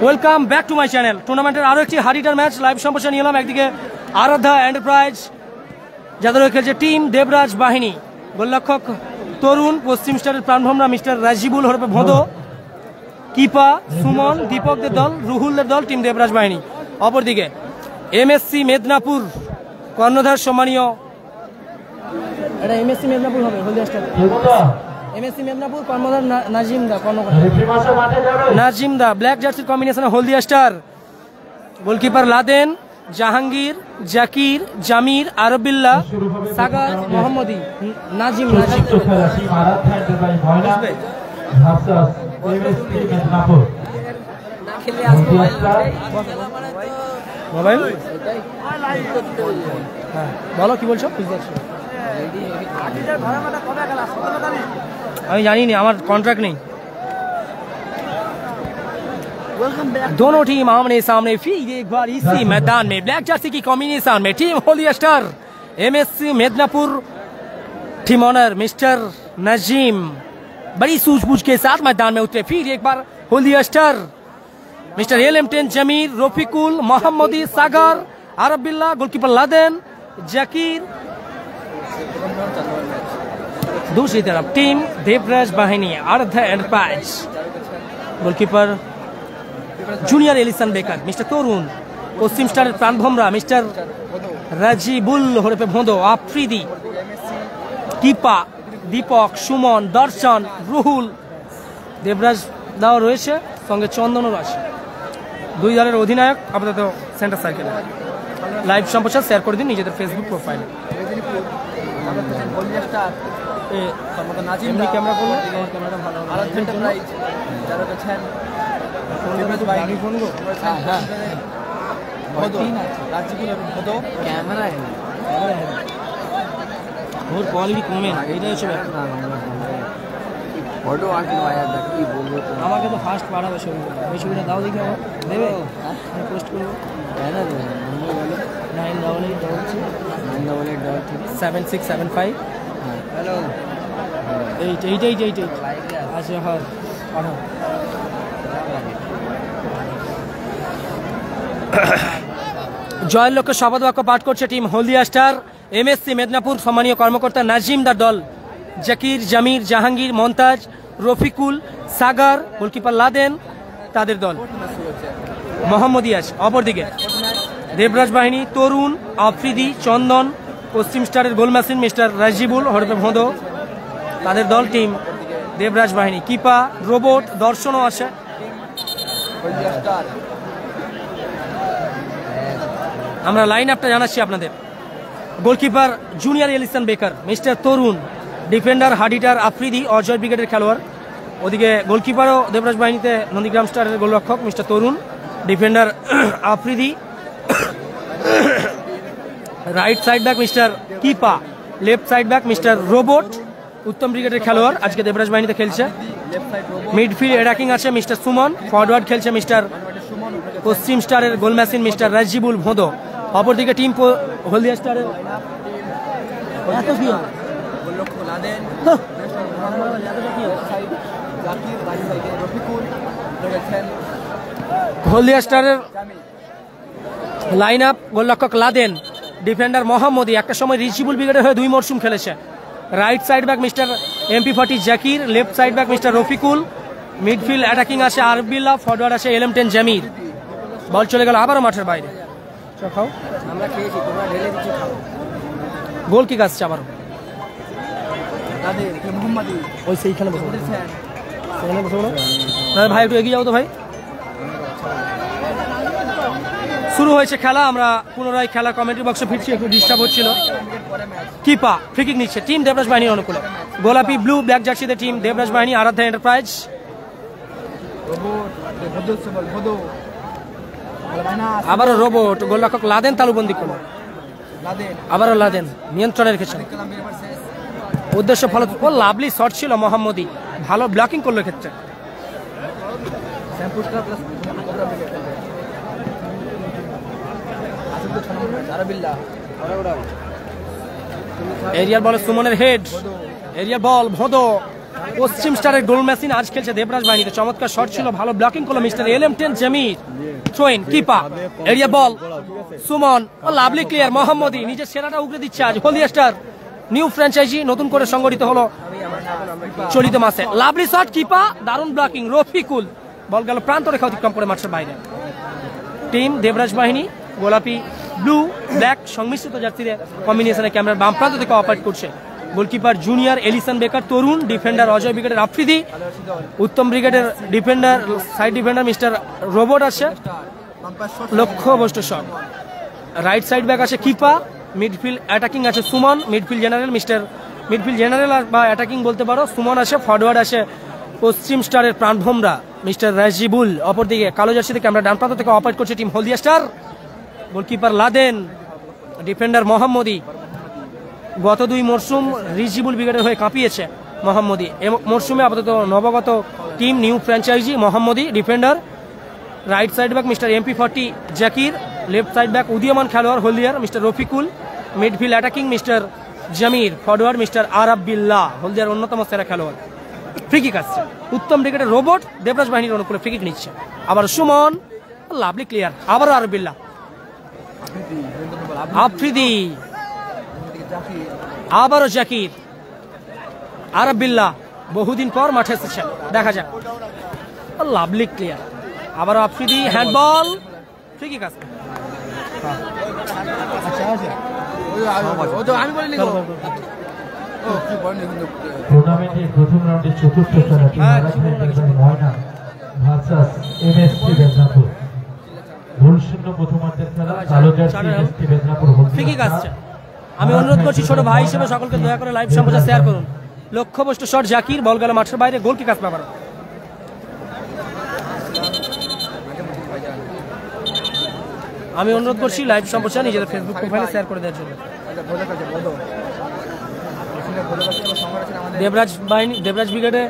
Welcome back to my channel. টুর্নামেন্টের আরো একটি হারিটার ম্যাচ লাইভ সম্প্রচার নিয়ে এলাম। একদিকে আরাধ্যা এন্টারপ্রাইজ যাদের খেলছে টিম দেবরাজ বাহিনী, গোলরক্ষক তরুণ, পশ্চিম স্টারের প্রাণভোমরা মিস্টার রাজিবুল হরপে ভোঁদো, কিপা সুমন, দীপকদের দল, রুহুলদের দল টিম দেবরাজ বাহিনী। অপরদিকে এমএসসি মেদিনীপুর কর্ণধার সম্মানীয়, এটা এমএসসি মেদিনীপুর হবে, হলদিয়া স্টার এমএসসি মেদিনীপুর কর্ণধার নাজিম দা, নাজিম দা ব্ল্যাক জার্সির কম্বিনেশনে Haldia star. Goalkeeper Laden, Jahangir, Zakir, Jamir, Arbillah, Sagar, Mohammadi, Nazim. Mobile হ্যাঁ বলো কি বলছো? আমি জানি না, আমার কন্ট্রাক্ট নেই। दोनों टीम आमने सामने फिर एक बार इसी मैदान में ब्लैक जर्सी की कॉम्बिनेशन में team Haldia star MSC Medinipur team owner mister Najim बड़ी सूझबूझ के साथ मैदान में उतरे। फिर एक बार Haldia star mister LM10 Jamir, Rafikul, Mohammadi, Sagar, Arbillah, goalkeeper Laden, Zakir. दूसरी तरफ टीम देवराज बाहिनी Aradhya enterprise, goalkeeper junior Alisson Becker, mister Tarun, Paschim স্টারের প্রাণভোমরা মিস্টার রাজিবুল হরপে ভোঁদো, আফ্রিদি, কিপা, দীপক, সুমন, দর্শন, রুহুল, দেবরাজ দাও রয়েছে, সঙ্গে চন্দনও আছে। দুই দলের অধিনায়ক আপাতত সেন্টার সার্কেলে। লাইভ সম্প্রচার শেয়ার করে দিন নিজেদের ফেসবুক প্রোফাইলে। ক্যামেরা করলে ক্যামেরাটা ভালো ওর কোয়ালিটি কমে না, এইটাই হচ্ছে ব্যাপার। আমাকে তো ফার্স্ট পাঠাবে ছবি, ওই ছবিটা দাও দেখি, আমার দেবে, পোস্ট করবো। 98887675 8 আচ্ছা হয় পাঠাও। জয়ের লক্ষ্যে শপথ বাক্য পাঠ করছে team Haldia star MSC Medinipur সম্মানীয় কর্মকর্তা নাজিমদার দল, জাকির, জামির, জাহাঙ্গীর, মন্তাজ, রফিকুল, সাগার, গোলকিপার লাদেন তাদের দল, মোহাম্মদী আছে। অপরদিকে দেবরাজ বাহিনী তরুণ, আফ্রিদি, চন্দন, পশ্চিম স্টারের গোল মেশিন মিস্টার রাজিবুল হরপে ভোঁদো তাদের দল টিম দেবরাজ বাহিনী। কিপা, রোবট, দর্শনও আছে। আমরা লাইন আপটা জানাচ্ছি আপনাদের। Goalkeeper junior Alisson Becker, mister Tarun, defender হাডিটার আফ্রিদি, অজয় ব্রিগেডের খেলোয়াড়। ওদিকে গোলকিপারও দেবরাজ বাহিনীতে নন্দীগ্রাম স্টারের গোলরক্ষক mister Tarun, defender Afridi, right side back mister Kipa, left side back mister Robot, Uttam ব্রিগেডের খেলোয়াড় আজকে দেবরাজ বাহিনীতে খেলছে। মিডফিল্ড অ্যাটাকিং আছে মিস্টার সুমন, ফরওয়ার্ড খেলছে মিস্টার পশ্চিম স্টারের goal machine mister Rajibul Bhondo. অপরদিকে টিম হলদিয়া স্টারের হলদিয়া স্টারের লাইন আপ, গোলরক্ষক লাদেন, ডিফেন্ডার মোহাম্মদী, একটা সময় রিজিবুল ব্রিগেডের হয়ে 2 মরশুম খেলেছে। Right side back mister MP40 Zakir, left side back mister Rafikul, midfield attacking আছে আরবিল্লাহ, ফরওয়ার্ড আছে LM10 জামির। বল চলে গেল আবারও মাঠের বাইরে। খাও, আমরা খেয়েছি, তোমরা ঢেলে দিচ্ছি, খাও। গোল কিক আসছে আবারও, ওই সেইখানে বসে ভাই, একটু এগিয়ে যাও তো ভাই। শুরু হয়েছে খেলা, আমরা পুনরায় খেলা কমেন্ট্রি বক্সে ফিরছি, একটু ডিস্টার্ব হচ্ছিল। কিপা ফ্রিকিক নিচ্ছে টিম দেবরাজ বাহিনীর অনুকূলে। গোলাপি ব্লু ব্ল্যাক জার্সিতে টিম দেবরাজ বাহিনী আরাধ্যা এন্টারপ্রাইজ। আবারও রোবট, গোলরক্ষক লাদেন তালুবন্দি করল, আবারও লাদেন নিয়ন্ত্রণে রেখেছেন। উদ্দেশ্য ফলো, লাভলি শট ছিল মোহাম্মদী, ভালো ব্লকিং করলো ক্ষেত্রে। এরিয়ার বলে সুমনের হেড, এরিয়ার বল ভোঁদো, পশ্চিম স্টারের গোল মেশিন আজ খেলছে দেবরাজ বাহিনীতে। চমৎকার শট ছিল, ভালো ব্লকিং করলো mister LM10 Jamir. Throw in Kipa area ball Suman, lovely clear. Mohammadi নিজের সেরাটা উগরে দিচ্ছে আজ। হলদিয়া স্টার নিউ ফ্র্যাঞ্চাইজি নতুন করে সংগঠিত হলো চলিত মাসে। লাভলি শট কিপা, দারুণ ব্লকিং রফিকুল। বল গেল প্রান্ত রেখা অতিক্রম করে মাঠের বাইরে। টিম দেবরাজ বাহিনী গোলাপি ব্লু ব্ল্যাক সংমিশ্রিত জার্সিতে কম্বিনেশনে ক্যামেরার বাম প্রান্ত থেকে অপারেট করছে। গোলকিপার জুনিয়র এলিসন বেকার তরুণ, ডিফেন্ডার অজয় ব্রিগেডের আফ্রিদি, উত্তম ব্রিগেডের defender side defender mister robot আছে। লক্ষ্যভ্রষ্ট শট। রাইট সাইড ব্যাক আছে কিপা, মিডফিল্ড অ্যাটাকিং আছে সুমন, মিডফিল্ড জেনারেল বা অ্যাটাকিং বলতে পারো সুমন আছে। ফরওয়ার্ড আছে পশ্চিম স্টারের প্রাণভোমরা মিস্টার রাজিবুল। অপরদিকে কালো জার্সিতে ক্যামেরা ডান প্রান্ত থেকে অপারেট করছে team Haldia star. Goalkeeper Laden, defender মোহাম্মদী। গত 2 মরশুম রিজিবুল ব্রিগেডের হয়ে কাঁপিয়েছে মোহাম্মদী। এ মরশুমে আপাতত নবাগত team new franchise Mohammadi. Defender right side back mister MP40 Zakir, left side back উদীয়মান খেলোয়াড় হলদিয়ার mister Rafikul, midfield attacking mister Jamir, forward mister Arabillah, হলদিয়ার অন্যতম সেরা খেলোয়াড়। ফ্রিকিক আসছে উত্তম ব্রিগেডের রোবট দেবরাজ বাহিনীর অনুকূলে ফ্রিকিক নিচ্ছে। আবার সুমন, লাভলি ক্লিয়ার। আবারও আরাবিল্লাহ, আফ্রিদি, আবারও জাকির, আরাবিল্লাহ বহুদিন পর মাঠে এসেছেন, দেখা যাক। Lovely clear. আবারও আফ্রিদি, হ্যান্ডবল, ফ্রিকিক আসছে। টুর্নামেন্টের প্রথম রাউন্ডের চতুর্থ খেলাটি ময়না ভার্সাস MST মেদিনীপুর। গোল শূন্য প্রথমার্ধের খেলা। কালো জার্সি MST মেদিনীপুর। ফ্রিকিক আসছে। আমি অনুরোধ করছি ছোট ভাই হিসেবে সকলকে দয়া করে লাইভ সম্প্রচার শেয়ার করুন। লক্ষ্যভ্রষ্ট শট জাকির, বল গেল মাঠের বাইরে। গোল কিক আসবে আবার। আমি অনুরোধ করছি লাইভ সম্প্রচার নিজেদের ফেসবুক প্রোফাইলে শেয়ার করে দেওয়ার জন্য। দেবরাজ ব্রিগেডে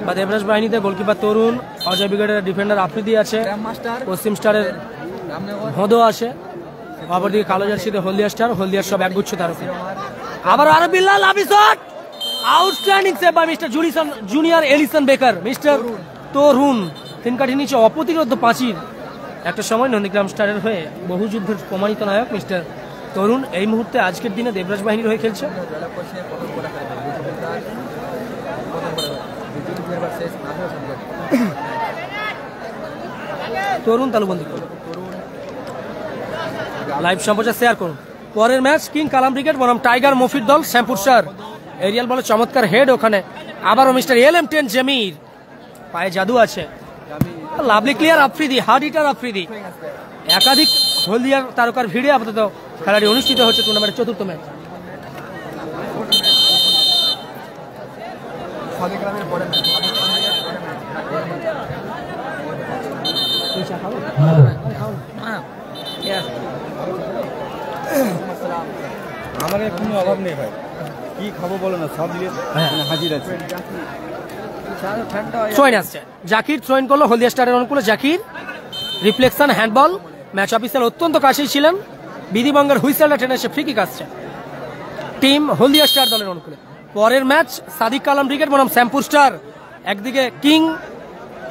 বা দেবরাজ বাহিনীতে গোলকিপার তরুণ, অজয় ব্রিগেডের ডিফেন্ডার আফ্রিদি আছে, পশ্চিম স্টারের হদো আছে, অপরদিকে কালো জার্সিতে হলদিয়া স্টার, হলদিয়ার সব একগুচ্ছ তার উপরে। আবার Arabillah, lovely shot, outstanding save by mister junior Alisson Becker. Mister Tarun তিন কাঠি নিচে অপ্রতিরোধ প্রাচীর। একটা সময় নন্দীগ্রাম স্টারের হয়ে বহু যুদ্ধের প্রমাণিত নায়ক মিস্টার তরুণ এই মুহূর্তে আজকের দিনে দেবরাজ বাহিনীর হয়ে খেলছে। তরুণ তালুবন্দি করুন, লাইভ সম্প্রচার শেয়ার করুন। পরের ম্যাচ কিং কালাম ব্রিগেড বনাম টাইগার মফির দল শ্যামপুর স্টার। এরিয়াল বলে চমৎকার হেড ওখানে। আবারও মিস্টার LM10 জামির, পায়ে জাদু আছে। Lovely clear Afridi, hard hitter Afridi. একাধিক হলদিয়ার তারকার ভিড়ে আপাতত খেলাটি অনুষ্ঠিত হচ্ছে টুর্নামেন্টের চতুর্থ ম্যাচ। আমাদের কোনো অভাব নেই ভাই, কি খাবো বলো না, সব দিয়ে হাজির আছে। থ্রোইন আসছে, জাকির থ্রোইন করলো হলদিয়া স্টারের অনুকূলে। Zakir reflection handball. Match officer অত্যন্ত কাছেই ছিলেন, বিধিবঙ্গের হুইসেলটা টেনে এসে ফ্রি কিক আসছে টিম হলদিয়া স্টার দলের অনুকূলে। পরের ম্যাচ সাদিক কালাম ব্রিগেড বনাম শ্যামপুর স্টার। একদিকে কিং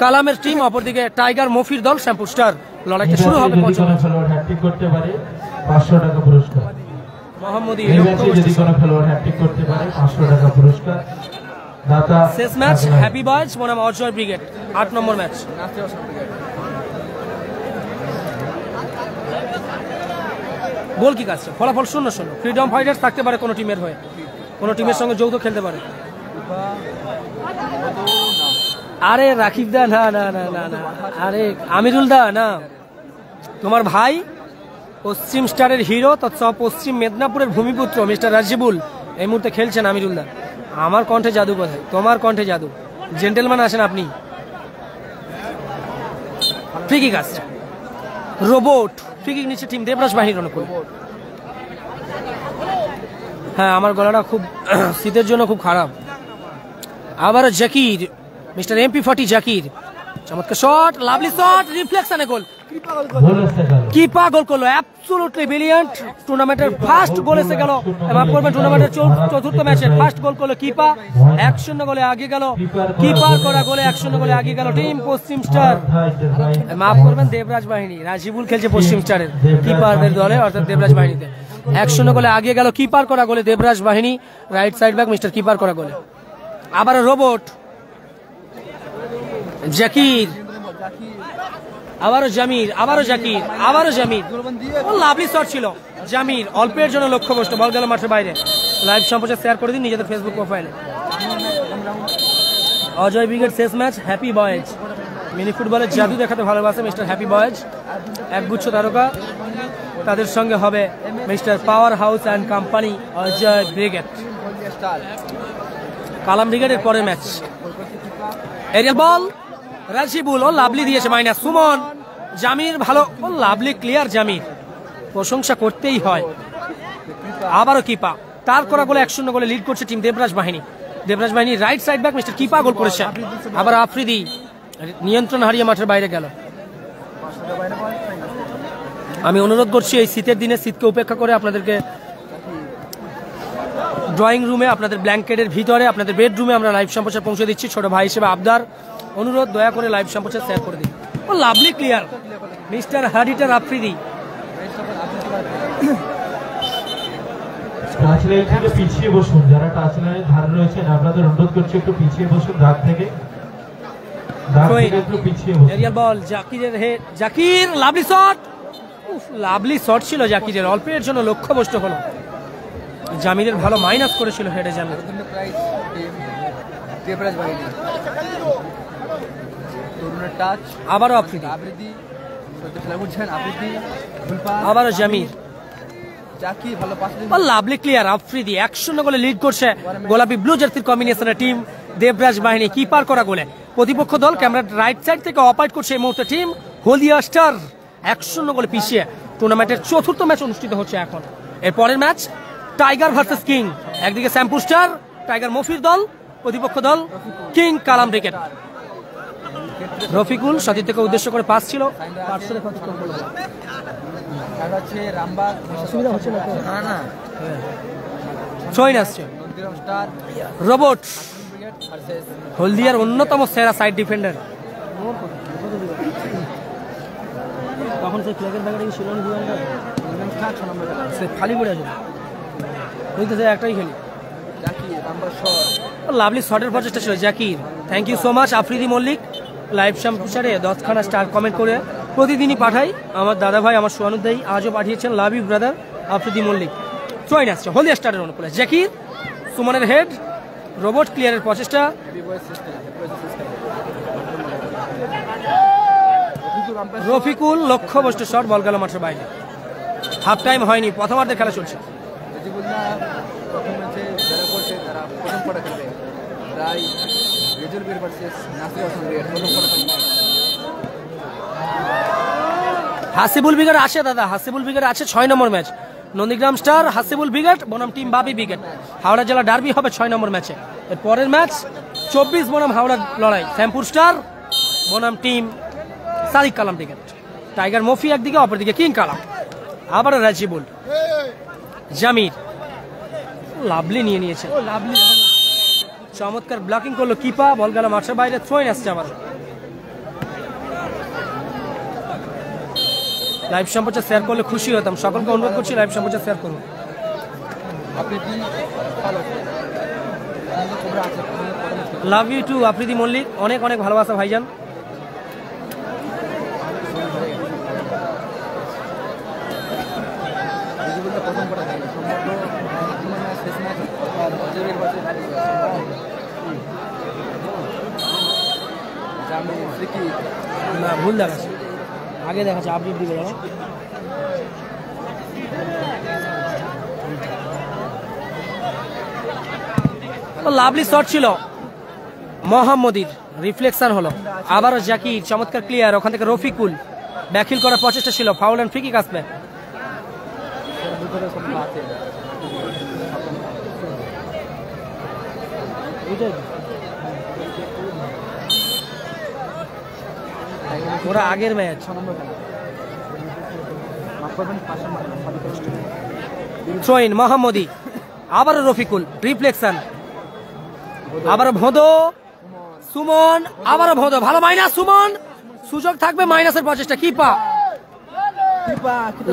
কালামের টিম, অপরদিকে টাইগার মফির দল শ্যামপুর স্টার। লড়াইটা শুরু হবে। মোহাম্মদী শেষ ম্যাচ হ্যাপি বয়েজ বনাম অজয় ব্রিগেড, 8 নম্বর ম্যাচ। গোল কিক আছে, ফলাফল 0-0। ফ্রিডম ফাইটার্স থাকতে পারে কোনো টিমের হয়ে, কোনো টিমের সঙ্গে যৌথ খেলতে পারে। আরে রাকিব দা, না না না না না, আরে আমিরুল দা না, তোমার ভাই পশ্চিম স্টারের হিরো তথা পশ্চিম মেদিনীপুরের ভূমিপুত্র মিস্টার রাজিবুল এই মুহূর্তে খেলছেন। আমিরুল দা, আমার কণ্ঠে জাদু কোথায়? তোমার কণ্ঠে জাদু। জেন্টেলম্যান আছেন আপনি। ফ্রি কিক আসছে, রোবট ফ্রি কিক নিচ্ছে টিম দেবরাজ বাহিনীর অনুকূল। হ্যাঁ, আমার গলাটা খুব শীতের জন্য খুব খারাপ। আবার জাকির, মিস্টার MP40 জাকির, চমৎকার শট, লাভলি শট, রিফ্লেকশনে গোল। গোল এসে গেল। কিপা গোল করলো, অ্যাবসলিউটলি ব্রিলিয়ান্ট। টুর্নামেন্টের ফার্স্ট গোল এসে গেল, মাফ করবেন, টুর্নামেন্টের চতুর্থ ম্যাচের ফার্স্ট গোল করলো কিপা। 1-0 গোলে এগিয়ে গেল, কিপার করা গোলে 1-0 গোলে এগিয়ে গেল টিম পশ্চিম স্টার। মাফ করবেন, দেবরাজ বাহিনী। রাজিবুল খেলছে পশ্চিম স্টারের কিপারদের দলে, অর্থাৎ দেবরাজ বাহিনীতে। 1-0 গোলে এগিয়ে গেল, কিপার করা গোলে দেবরাজ বাহিনী, right side back mister keeper করা গোলে। আবারও রোবট, জাকির, আবারও জামির, আবারও জাকির, আবারও জামির। লাভলি শট ছিল জামির, অল্পের জন্য লক্ষ্যভ্রষ্ট, বল গেল মাঠের বাইরে। লাইভ সম্প্রচার শেয়ার করে দিন নিজেদের ফেসবুক প্রোফাইলে। অজয় ব্রিগেড শেষ ম্যাচ, হ্যাপি বয়েজ। মিনি ফুটবলের জাদু দেখাতে ভালোবাসে মিস্টার হ্যাপি বয়েজ। একগুচ্ছ তারকা, তাদের সঙ্গে হবে mister power house and company Ajay brigade. Kalam ব্রিগেডের পরের match. Aerial ball, Rajibul, oh lovely দিয়েছে মাইনাস। সুমন, জামির ভালো, ও লাভলি ক্লিয়ার জামির, প্রশংসা করতেই হয়। আবারও কিপা, তার করা গোলে 1-0 গোলে লিড করছে টিম দেবরাজ বাহিনী। দেবরাজ বাহিনী রাইট সাইড ব্যাক মিস্টার কিপা গোল করেছে। আবার আফ্রিদি নিয়ন্ত্রণ হারিয়ে মাঠের বাইরে গেল। আমি অনুরোধ করছি এই শীতের দিনে শীতকে উপেক্ষা করে আপনাদেরকে ড্রয়িং রুমে, আপনাদের ব্ল্যাঙ্কেটের ভিতরে, আপনাদের বেডরুমে আমরা লাইভ সম্প্রচার পৌঁছে দিচ্ছি। ছোট ভাই হিসেবে আবদার, অনুরোধ, দয়া করে লাইভ সম্প্রচার শেয়ার করে দিন। ও লাভলি ক্লিয়ার মিস্টার হাডিটার আফ্রিদি। টাচ লাইন থেকে পিছিয়ে বসুন, যারা টাচ লাইনের ধারে রয়েছেন আপনাদের অনুরোধ করছি একটু পিছিয়ে বসুন, দাগ থেকে একটু পিছিয়ে বসুন। এরিয়াল বল, জাকিরের হেড, জাকির, লাভলি শট। উফ, লাভলি শট ছিল জাকিরের, অল্পের জন্য লক্ষ্যভ্রষ্ট হলো। জামিরের ভালো মাইনাস করেছিল হেডে জামির। আবারও আফ্রিদি, আবারও জামির, লাভলি ক্লিয়ার আফ্রিদি। 1-0 গোলে লিড করছে গোলাপি ব্লু জার্সির কম্বিনেশনের টিম দেবরাজ বাহিনী। কিপার করা গোলে প্রতিপক্ষ দল ক্যামেরার রাইট সাইড থেকে অপারেট করছে এই মুহূর্তে টিম হলদিয়া স্টার। 1-0 গোলে পিছিয়ে টুর্নামেন্টের চতুর্থ ম্যাচ অনুষ্ঠিত হচ্ছে এখন। এর পরের ম্যাচ টাইগার ভার্সেস কিং। একদিকে শ্যাম্পু স্টার টাইগার মফির দল, প্রতিপক্ষ দল কিং কালাম ব্রিগেড। রফিকুল সতীর্থকে উদ্দেশ্য করে পাস ছিল, রোবট হলদিয়ার অন্যতম সেরা সাইড ডিফেন্ডার। তখন সেই ফ্ল্যাগের ব্যাপারে ছিল খালি পড়ে আছে, একটাই খেলি। লাভলি শটের প্রচেষ্টা ছিল Zakir. Thank you so much Afridi Mallick. Live সম্প্রচারে 10খানা স্টার কমেন্ট করে প্রতিদিনই পাঠাই আমার দাদা ভাই, আমার সুয়ানুদ্দায়ী আজও পাঠিয়েছেন। Love you brother Afridi Mallick. চয়েন আসছে হলদিয়া স্টারের অনুকূলে জাকির, সুমনের হেড, রোবট ক্লিয়ারের প্রচেষ্টা। রফিকুল লক্ষ্যভ্রষ্ট শট, বল গেল মাঠের বাইরে। হাফ টাইম হয়নি, প্রথমার্ধে খেলা চলছে। হাসিবুল ব্রিগেড আছে দাদা, হাসিবুল ব্রিগেড আছে 6 number match. Nandigram star, Hasibul brigade বনাম টিম বাবি ব্রিগেড। হাওড়া জেলা ডার্বি হবে 6 নম্বর ম্যাচে। এর পরের ম্যাচ 24 বনাম হাওড়া লড়াই, শ্যামপুর স্টার বনাম team Sadiq Kalam brigade. Tiger মফি একদিকে, অপরদিকে কিং কালাম। আবার রাজিবুল, জামির, লাভলি নিয়ে নিয়েছে, চমৎকার ব্লকিং করলো কিপা, বল গেল মাঠের বাইরে। থ্রোইন আসছে আবার। লাইভ সম্প্রচার শেয়ার করলে খুশি হতাম, সকলকে অনুরোধ করছি লাইভ সম্প্রচার শেয়ার করুন। Love you too Afridi Mallick, অনেক অনেক ভালোবাসা ভাইজান। না ভুল দেখাচ্ছে, আগে দেখাচ্ছে, আপডেট দিবে। লাভলি শট ছিল মোহাম্মদীর, রিফ্লেকশন হলো। আবারও জাকির, চমৎকার ক্লিয়ার, ওখান থেকে রফিকুল ব্যাকহিল করার প্রচেষ্টা ছিল, ফাউল অ্যান্ড ফ্রি কিক আসবে। ওরা আগের ম্যাচ থ্রো ইন মোহাম্মদী, আবারও রফিকুল, রিফ্লেকশন, আবারও ভোঁদো, সুমন, আবারও ভোঁদো, ভালো মাইনাস সুমন, সুযোগ থাকবে মাইনাসের প্রচেষ্টা, কিপা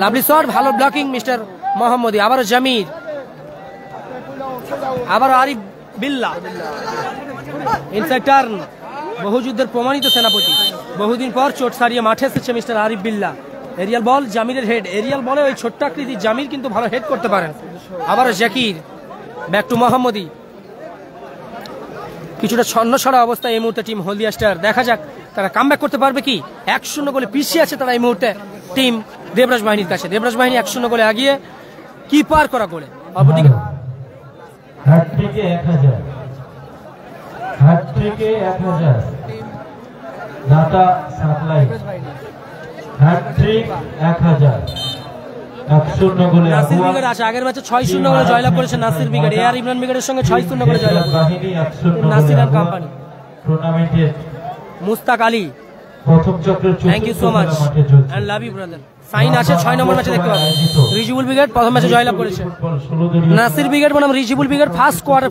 লাভলি শট, ভালো ব্লকিং মিস্টার মোহাম্মদী, আবারও জামির, আবারও আরিফ বিল্লা, ইনসাইড টার্ন, বহু যুদ্ধের প্রমাণিত সেনাপতি, বহুদিন পর চোট সারিয়ে মাঠে এসেছে মিস্টার আরিফ বিল্লা। এরিয়াল বল, জামিরের হেড, এরিয়াল বলে ওই ছোট্ট আকৃতির জামির কিন্তু ভালো হেড করতে পারেন। আবারও জাকির, ব্যাক টু মোহাম্মদী, কিছুটা ছন্নছড়া অবস্থায় এই মুহূর্তে টিম হলদিয়া স্টার, দেখা যাক তারা কামব্যাক করতে পারবে কি। 1-0 গোলে পিছিয়ে আছে তারা এই মুহূর্তে টিম দেবরাজ বাহিনীর কাছে। দেবরাজ বাহিনী 1-0 গোলে আগিয়ে, কি পার করা গোলে, অপরদিকে হ্যাটট্রিকে 1000, হ্যাটট্রিকে 1000 দাতা সাপ্লাই, হ্যাটট্রিক 1000, 1-0 গোলে নাসির ব্রিগেড আছে, আগের ম্যাচে 6-0 গোলে জয়লাভ করেছে নাসির ব্রিগেড, এআর ইমরান ব্রিগেডের সঙ্গে 6-0 গোলে জয়লাভ বাহিনী 1-0 নাসির আর কোম্পানি। টুর্নামেন্টের মুস্তাক আলী, প্রথম চক্রের thank you so much and love you brother. সাইন আছে 6 নম্বর ম্যাচে দেখতে পাবেন। রিজিবুল ব্রিগেড প্রথম ম্যাচে জয়লাভ করেছে। নাসির ব্রিগেড বনাম Rijibul brigade first quarter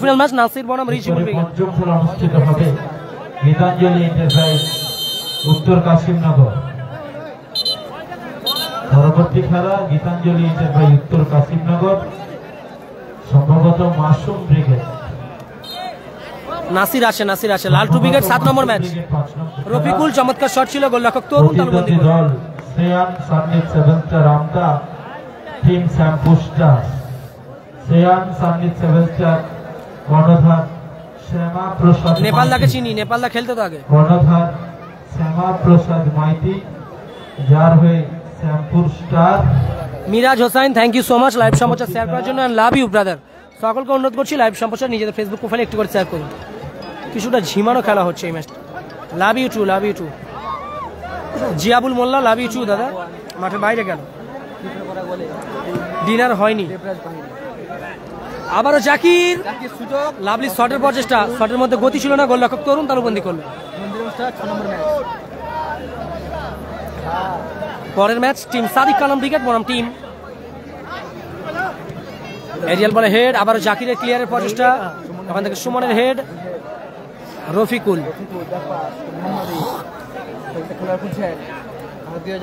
final match, Nasir বনাম রিজিবুল ব্রিগেড। পঞ্চম খেলা অনুষ্ঠিত হবে গীতাঞ্জলি এন্টারপ্রাইজ উত্তর কাশিমনগর। পরবর্তী খেলা গীতাঞ্জলি এন্টারপ্রাইজ উত্তর কাশিমনগর, সম্ভবত মাসুম ব্রিগেড। নাসির আছে লালটু ব্রিগেড 7 নম্বর ম্যাচ। রফিকুল চমৎকার শট ছিল, গোলরক্ষক তরুণ তালুবন্দি দল শ্রেয়ান সান্নিত 7 স্টার আমতা, টিম শ্যামপুস্টা, শ্রেয়ান সান্নিত 7 স্টার কর্ণধার শ্যামা প্রসাদ, নেপালদাকে চিনি, নেপালদা খেলতে তো আগে। কর্ণধার শ্যামা প্রসাদ মাইতি, যার হয়ে Shyampur star. Miraj Hossain, thank you so much live সম্প্রচার শেয়ার করার জন্য, লাভ ইউ ব্রাদার। সকলকে অনুরোধ করছি লাইভ সম্প্রচার নিজেদের ফেসবুক প্রোফাইলে একটু করে শেয়ার করুন। কিছুটা ঝিমানো খেলা হচ্ছে এই ম্যাচটা। Love you too Jiyabul Molla, love you too দাদা। মাঠের বাইরে গেল, ডিনার হয়নি। আবারও জাকির, লাভলি শটের প্রচেষ্টা, শটের মধ্যে গতি ছিল না, গোলরক্ষক তরুণ তালুবন্দি করলো। পরের match team Sadiq Kalam brigade বনাম টিম এরিয়াল বলে হেড, আবারও জাকিরের ক্লিয়ারের প্রচেষ্টা, ওখান থেকে সুমনের হেড, রফিকুল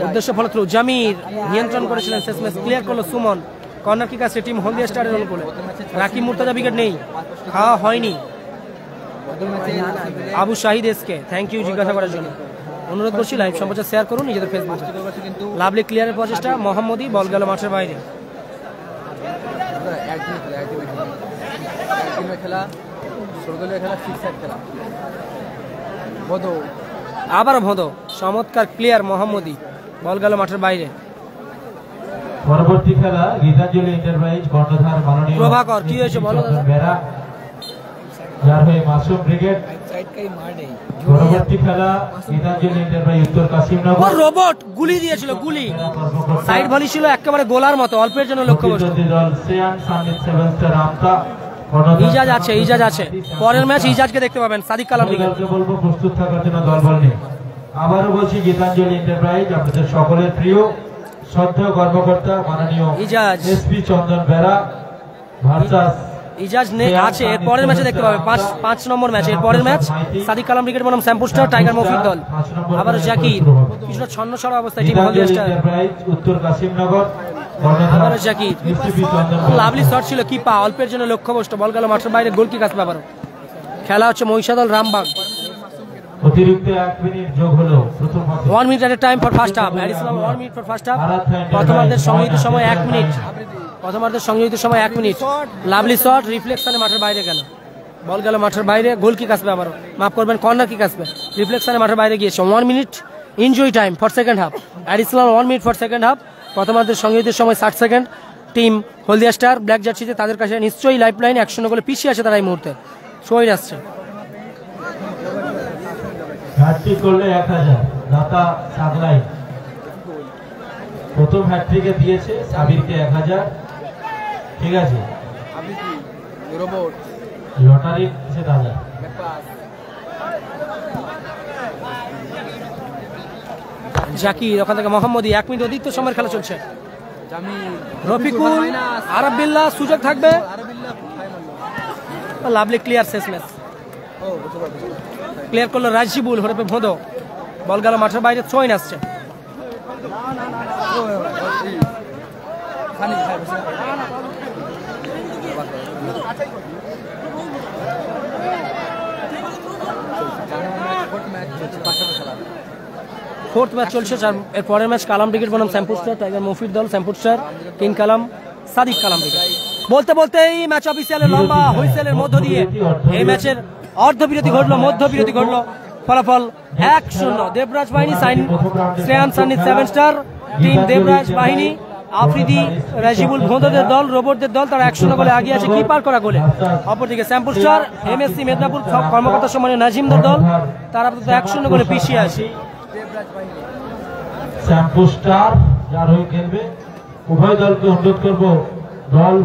উদ্দেশ্য ফলো থ্রু, জামির নিয়ন্ত্রণ করেছিলেন, শেষ ম্যাচ ক্লিয়ার করলো সুমন। কর্নার কিক আছে টিম হলদিয়া স্টারের অনুকূলে। রাকিব মুর্তজা উইকেট নেই, খাওয়া হয়নি। Abu Shahid SK, thank you জিজ্ঞাসা করার জন্য। অনুরোধ করছি লাইভ সম্প্রচার শেয়ার করুন নিজেদের ফেসবুকে। লাভলি ক্লিয়ারের প্রচেষ্টা, মোহাম্মদী, বল গেল মাঠের বাইরে। আবার ভোঁদো, চমৎকার ক্লিয়ার মোহাম্মদী, বল গেল মাঠের বাইরে। পরবর্তী খেলা গীতাঞ্জলি এন্টারপ্রাইজ কর্ণধার মাননীয় প্রভাকর, কি হয়েছে বলো দাদা? যার হয়ে মাসুম ব্রিগেড। পরবর্তী খেলা গীতাঞ্জলি এন্টারপ্রাইজ উত্তর কাশিমনগর। রোবট গুলি দিয়েছিল, গুলি সাইড ভলি ছিল একেবারে গোলার মতো, অল্পের জন্য লক্ষ্যবস্তু। ইজাজ আছে পরের ম্যাচ, ইজাজকে দেখতে পাবেন সাদিক কালাম ব্রিগেডকে বলবো প্রস্তুত থাকার জন্য দলবল নিয়ে। আবারও বলছি গীতাঞ্জলি এন্টারপ্রাইজ আপনাদের সকলের প্রিয় শ্রদ্ধেয় কর্মকর্তা মাননীয় ইজাজ এসপি চন্দন বেরা ভার্সাস ইজাজ আছে। এর পরের ম্যাচে দেখতে পাবে 5 নম্বর ম্যাচ। এর পরের ম্যাচ সাদিক কালাম ব্রিগেড বনাম শ্যামপুস্টার টাইগার মফিদ দল। আবার জাকির, কিছুটা ছন্নছড়া অবস্থায় টিম হলদিয়া স্টার উত্তর কাশিমনগর। আবার জাকির, লাভলি শট ছিল, কিপা অল্পের জন্য লক্ষ্যবস্তু, বল গেল মাঠের বাইরে, গোল কিক আসবে। আবারও খেলা হচ্ছে মহিষাদল রামবাগ। অতিরিক্ত 1 মিনিট যোগ হলো প্রথম হাফে। 1 minute added time for first half, additional 1 minute for first half. প্রথমার্ধের সংযোজিত সময় 1 মিনিট, প্রথমার্ধের সংযোজিত সময় 1 মিনিট। লাভলি শট, রিফ্লেকশনে মাঠের বাইরে গেল, বল গেল মাঠের বাইরে, গোল কিক আসবে। আবারও মাফ করবেন, কর্নার কিক আসবে, রিফ্লেকশনে মাঠের বাইরে গিয়েছে। 1 minute injury time for second half, additional 1 minute for second half. প্রথমার্ধের সংযোজিত সময় 60 second. Team Haldia star black জার্সিতে, তাদের কাছে নিশ্চয়ই লাইফ লাইন 1-0 গোলে পিছিয়ে আছে তারা এই মুহূর্তে। সই আসছে হ্যাটট্রিক করলে 1000 দাতা সাগলাই। প্রথম হ্যাটট্রিকে দিয়েছে সাবিরকে 1000। ঠিক আছে, লটারি সে দাদা। জাকির, ওখান থেকে মোহাম্মদী। 1 মিনিট অধিক সময়ের খেলা চলছে। রফিকুল, আরব বিল্লাহ, সুযোগ থাকবে। লাভলি ক্লিয়ার, শেষ ম্যাচ ক্লিয়ার করলো রাজিবুল হরফে ভোঁদো। বল গেল মাঠের বাইরে, থ্রোইন আসছে। ফোর্থ ম্যাচ চলছে। এর পরের ম্যাচ কালাম ব্রিগেড বনাম শ্যামপুর স্টার, টাইগার মফির দল, শ্যামপুর স্টার, কিং কালাম, সাদিক কালাম ব্রিগেড। বলতে বলতে এই ম্যাচ অফিসিয়ালের লম্বা হুইসেলের মধ্য দিয়ে এই ম্যাচের অর্ধবিরতি ঘটলো, মধ্যবিরতি ঘটলো। ফলাফল 1-0 দেবরাজ বাহিনী শ্রেয়ান সান্নিত 7 স্টার, টিম দেবরাজ বাহিনী আফ্রিদি রাজিবুল ভোঁদোদের দল, রোবটদের দল, তারা 1-0 গোলে এগিয়ে আছে, কিপার করা গোলে। অপরদিকে শ্যামপুর স্টার, এমএসসি মেদিনীপুর কর্মকর্তা সম্মানীয় নাজিমদের দল, তারা 1-0 গোলে পিছিয়ে আছে। শ্যামপুর স্টার যার হয়ে খেলবে, উভয় দলকে অনুরোধ করবো দল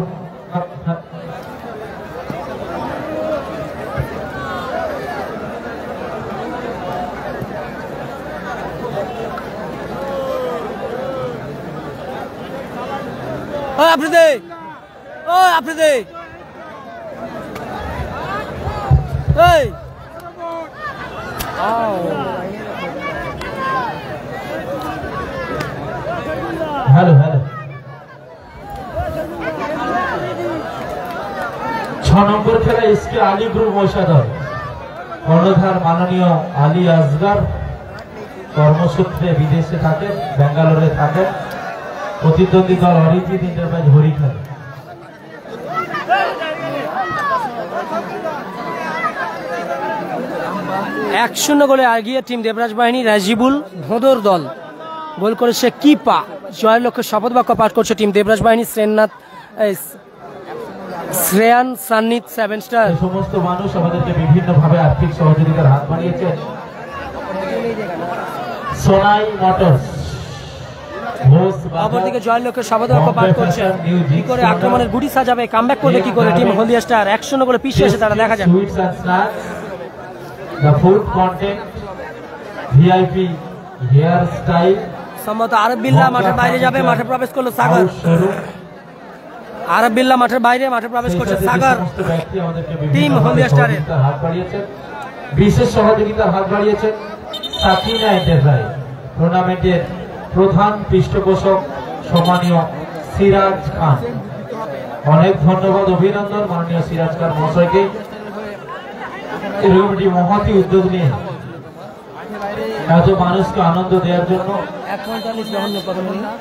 আফ্রিদি, আফ্রিদি, হ্যালো হ্যালো 6 নম্বর খেলা এসকে আলী গ্রুপ মহিষাদল, কর্ণধার মাননীয় আলী আসগার, কর্মসূত্রে বিদেশে থাকেন, ব্যাঙ্গালোরে থাকেন। প্রতিদ্বন্দ্বী দল অরিজিৎ এন্টারপ্রাইজ হরিখাল। এক 1-0 গোলে এগিয়ে টিম দেবরাজ বাহিনী রাজিবুল ভোঁদোর দল। গোল করেছে কিপা। জয়ের লক্ষ্যে শপথ বাক্য পাঠ করছে টিম দেবরাজ বাহিনী শ্রেয়ান সান্নিত 7 স্টার। সমস্ত মানুষ আমাদেরকে বিভিন্ন ভাবে আর্থিক সহযোগিতার হাত বাড়িয়েছেন। সোনাই মোটরস, অপরদিকে জয়ের লক্ষ্যে শপথ বাক্য পাঠ করছে। কি করে আক্রমণের গুটি সাজাবে, কামব্যাক করবে কি করে টিম হলদিয়া স্টার। 1-0 গোলে পিছিয়ে এসে তারা, দেখা যাক। The food content, VIP hair style, সম্ভবত আরব বিল্লাহ মাঠের বাইরে যাবে, মাঠে প্রবেশ করলো সাগর। আরব বিল্লাহ মাঠের বাইরে, মাঠে প্রবেশ করছে সাগর। টিম হলদিয়া স্টারের হাত বাড়িয়েছেন, বিশেষ সহযোগিতার হাত বাড়িয়েছেন সাকিনা এন্টারপ্রাইজ। টুর্নামেন্টের প্রধান পৃষ্ঠপোষক সম্মানীয় সিরাজ খান। অনেক ধন্যবাদ, অভিনন্দন মাননীয় সিরাজ খান মহাশয়কে এরকম একটি মহতি উদ্যোগ নিয়ে এত মানুষকে আনন্দ দেওয়ার জন্য,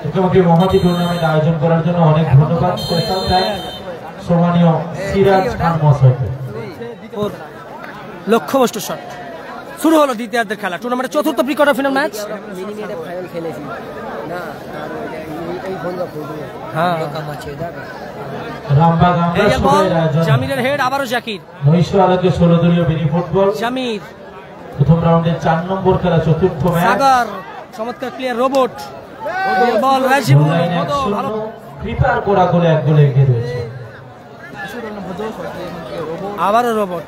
এরকম একটি মহতি টুর্নামেন্ট আয়োজন করার জন্য অনেক ধন্যবাদ। স্পেশাল থ্যাঙ্কস সম্মানীয় সিরাজ খান মহাশয়কে। লক্ষ্যবস্তু শট শুরু হলো দ্বিতীয়ার্ধের খেলা। টুর্নামেন্টের চতুর্থ প্রি কোয়ার্টার ফাইনাল ম্যাচ। জামিরের হেড, আবারও জাকির। 16 দলীয় মিনি ফুটবল জামির প্রথম রাউন্ডে 4 নম্বর খেলা, চতুর্থ ম্যাচ। সাগর চমৎকার ক্লিয়ার, রোবট বল রাজিবুল ভালো প্রিপেয়ার করা গোলে 1 গোলে এগিয়ে রয়েছে। আবারও রোবট,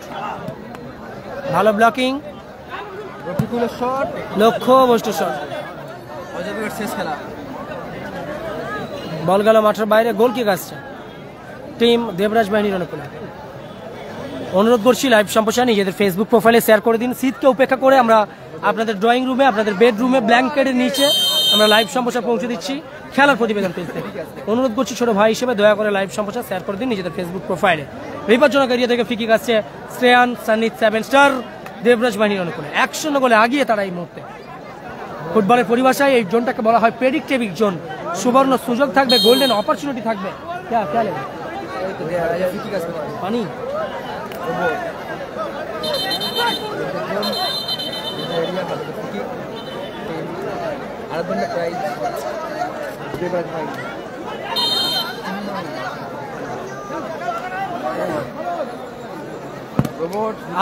ভালো ব্লকিং, রফিকুলের শট, লক্ষ্যবস্তু শট। শেষ খেলা। বল গেল মাঠের বাইরে, গোল কিক আসছে টিম দেবরাজ বাহিনীর অনুকূলে। অনুরোধ করছি লাইভ সম্প্রচার নিজেদের ফেসবুক প্রোফাইলে শেয়ার করে দিন। শীতকে উপেক্ষা করে আমরা আপনাদের ড্রয়িং রুমে, আপনাদের বেডরুমে, ব্ল্যাঙ্কেটের নিচে আমরা লাইভ সম্প্রচার পৌঁছে দিচ্ছি খেলার প্রতিবেদন পেজ থেকে। অনুরোধ করছি ছোট ভাই হিসেবে দয়া করে লাইভ সম্প্রচার শেয়ার করে দিন নিজেদের ফেসবুক প্রোফাইলে। বিপজ্জনক এরিয়া থেকে ফ্রি কিক আসছে শ্রেয়ান সান্নিত 7 স্টার, দেবরাজ বাহিনীর অনুকূলে। 1-0 গোলে এগিয়ে তারা এই মুহূর্তে। ফুটবলের পরিভাষায় এই জোনটাকে বলা হয় প্রেডিক্টেবল জোন। সুবর্ণ সুযোগ থাকবে, গোল্ডেন অপরচুনিটি থাকবে। পানি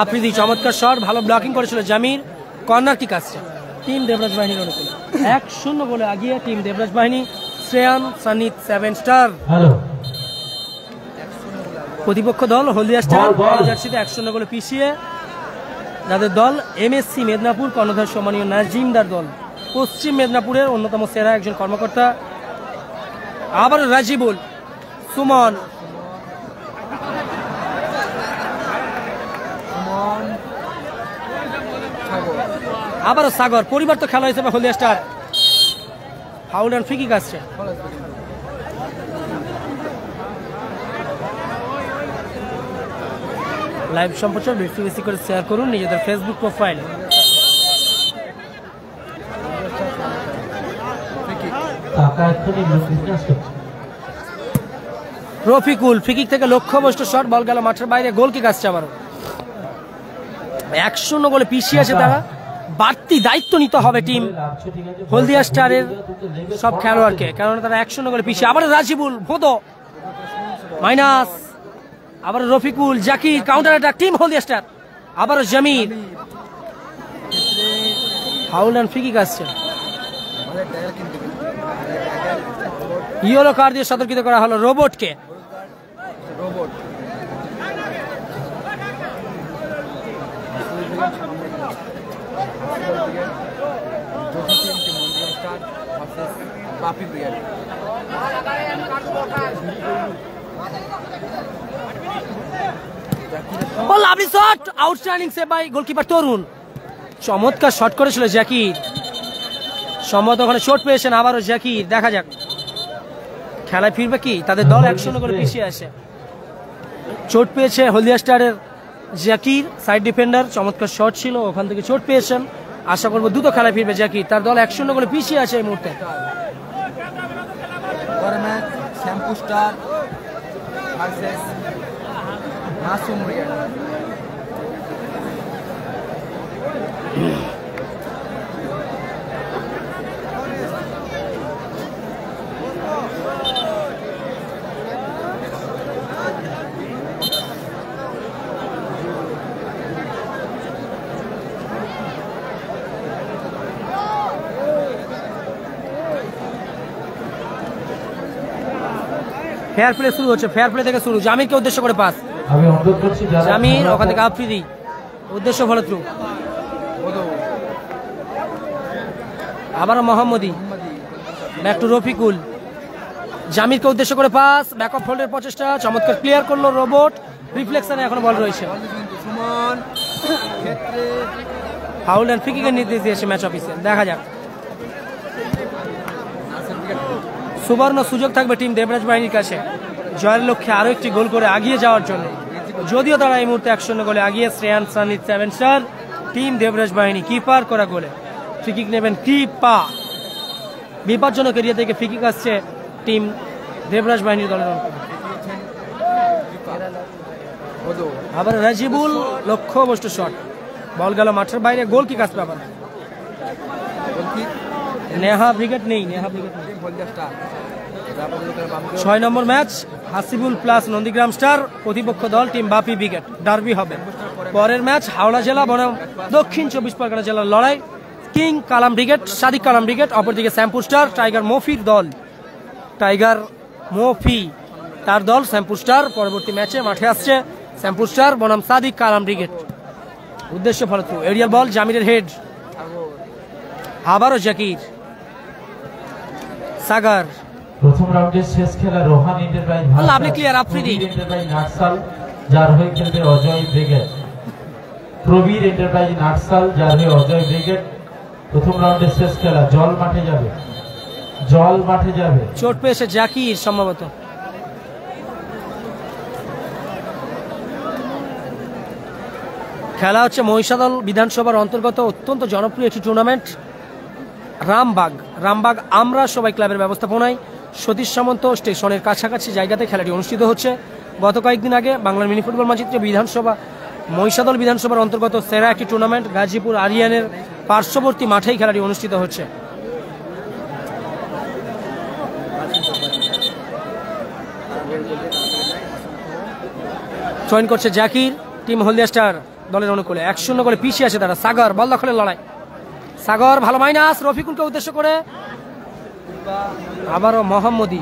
আফ্রিদি চমৎকার শট, ভালো ব্লকিং করেছিল জামির। কর্নার কিক আসছে টিম দেবরাজ বাহিনীর অনুকূলে। 1-0 গোলে এগিয়ে টিম দেবরাজ বাহিনী শ্রেয়ান সান্নিত 7 স্টার। প্রতিপক্ষ দল হলদিয়া স্টার, জার্সিতে 1-0 গোলে পিছিয়ে যাদের দল এমএসসি মেদিনীপুর কর্ণধার সম্মানীয় নাজিমদার দল। পশ্চিম মেদিনীপুরের অন্যতম সেরা একজন কর্মকর্তা। আবার রাজিবুল, সুমন, আবারও সাগর। পরিবার তো খেলা হিসেবে Haldia star. Foul and free kick আসছে। লাইভ সম্প্রচার বেশি বেশি করে শেয়ার করুন নিজেদের Facebook profile. Rafikul free kick থেকে লক্ষ্যভ্রষ্ট শট, বল গেল মাঠের বাইরে, গোল কিক আসছে আবারও। 1-0 গোলে পিছিয়ে আছে তারা। বাড়তি দায়িত্ব নিতে হবে টিম হলদিয়া স্টারের সব খেলোয়াড়কে, কারণ তারা 1-0 গোলে পিছিয়ে। আবার রাজিবুল, ভোদো মাইনাস, আবার Rafikul, Zakir, counter attack team Haldia star. আবারও Jamir, foul and free kick আসছে। ইয়েলো কার্ড দিয়ে সতর্কিত করা হলো রোবটকে। Lovely shot, outstanding save by goalkeeper Tarun. চমৎকার শট করেছিল জাকির, সম্ভবত ওখানে চোট পেয়েছেন আবারও জাকির। দেখা যাক খেলায় ফিরবে কি। তাদের দল 1-0 করে পিছিয়ে আসে। চোট পেয়েছে হলদিয়া স্টারের জাকির, সাইড ডিফেন্ডার। চমৎকার শট ছিল, ওখান থেকে চোট পেয়েছেন। আশা করবো দ্রুত খেলায় ফিরবে জাকির। তার দল 1-0 করে পিছিয়ে আছে এই মুহূর্তে। ফেয়ার প্লে শুরু হচ্ছে, ফেয়ার প্লে থেকে শুরু। জামিরকে উদ্দেশ্য করে পাস, জামির ওখান থেকে আফ্রিদি, উদ্দেশ্য ফলো থ্রু। আবারও মোহাম্মদী, ব্যাক টু রফিকুল, জামিরকে উদ্দেশ্য করে পাস, ব্যাক অফ হোল্ডের প্রচেষ্টা, চমৎকার ক্লিয়ার করলো রোবট। রিফ্লেকশনে এখনো বল রয়েছে। ফাউল অ্যান্ড ফ্রি কিকের নির্দেশ দিয়েছে ম্যাচ অফিসে। দেখা যাক, সুবর্ণ সুযোগ থাকবে টিম দেবরাজ বাহিনীর কাছে জয়ের লক্ষ্যে আরো একটি গোল করে আগিয়ে যাওয়ার জন্য। যদিও তারা এই মুহূর্তে 1-0 গোলে আগিয়ে। শ্রেয়ান সানিদ 7 স্টার, টিম দেবরাজ বাহিনী কিপার করা গোলে। ফ্রি কিক নেবেন কিপা। বিপজ্জনক এরিয়া থেকে ফ্রি কিক আসছে টিম দেবরাজ বাহিনীর দলের। আবার রাজিবুল, লক্ষ্যভ্রষ্ট শট, বল গেল মাঠের বাইরে, গোল কিক আসবে আবার। নেহা ব্রিগেড নেই, নেহা ব্রিগেড নেই। 6 number match, Hasibul plus Nandigram star, প্রতিপক্ষ দল টিম বাপি ব্রিগেড। ডার্বি হবে। পরের ম্যাচ হাওড়া জেলা বনাম দক্ষিণ 24 পরগনা জেলার লড়াই। কিং কালাম ব্রিগেড, সাদিক কালাম ব্রিগেড, অপরদিকে শ্যামপুর স্টার, টাইগার মফির দল। টাইগার মফি তার দল শ্যামপুর স্টার। পরবর্তী ম্যাচে মাঠে আসছে শ্যামপুর স্টার বনাম সাদিক কালাম ব্রিগেড। উদ্দেশ্য ফলো থ্রু, এরিয়াল বল, জামিরের হেড, আবারও জাকির, সাগর। প্রথম রাউন্ডের শেষ খেলা Rohan enterprise lovely clear Afridi, নাটসাল যার হয়ে খেলবে অজয় ব্রিগেড। প্রবীর এন্টারপ্রাইজ নাটসাল যার হয়ে অজয় ব্রিগেড। প্রথম রাউন্ডের শেষ খেলা, জল মাঠে যাবে, জল মাঠে যাবে। চোট পেয়েছে জাকির সম্ভবত। খেলা হচ্ছে মহিষাদল বিধানসভার অন্তর্গত অত্যন্ত জনপ্রিয় একটি টুর্নামেন্ট রামবাগ। রামবাগ আমরা সবাই ক্লাবের ব্যবস্থাপনায় সতীশ সামন্ত স্টেশনের কাছাকাছি জায়গাতে খেলাটি অনুষ্ঠিত হচ্ছে। গত কয়েকদিন আগে বাংলার মিনি ফুটবল মানচিত্রে বিধানসভা মহিষাদল বিধানসভার অন্তর্গত সেরা একটি টুর্নামেন্ট গাজীপুর আরিয়ানের পার্শ্ববর্তী মাঠেই খেলাটি অনুষ্ঠিত হচ্ছে। জয়েন করছে জাকির, টিম হলদিয়া স্টার দলের অনুকূলে। 1-0 গোলে পিছিয়ে আছে তারা। সাগর, বল দখলের লড়াই, সাগর ভালো মাইনাস, রফিকুলকে উদ্দেশ্য করে আবারও মোহাম্মদী,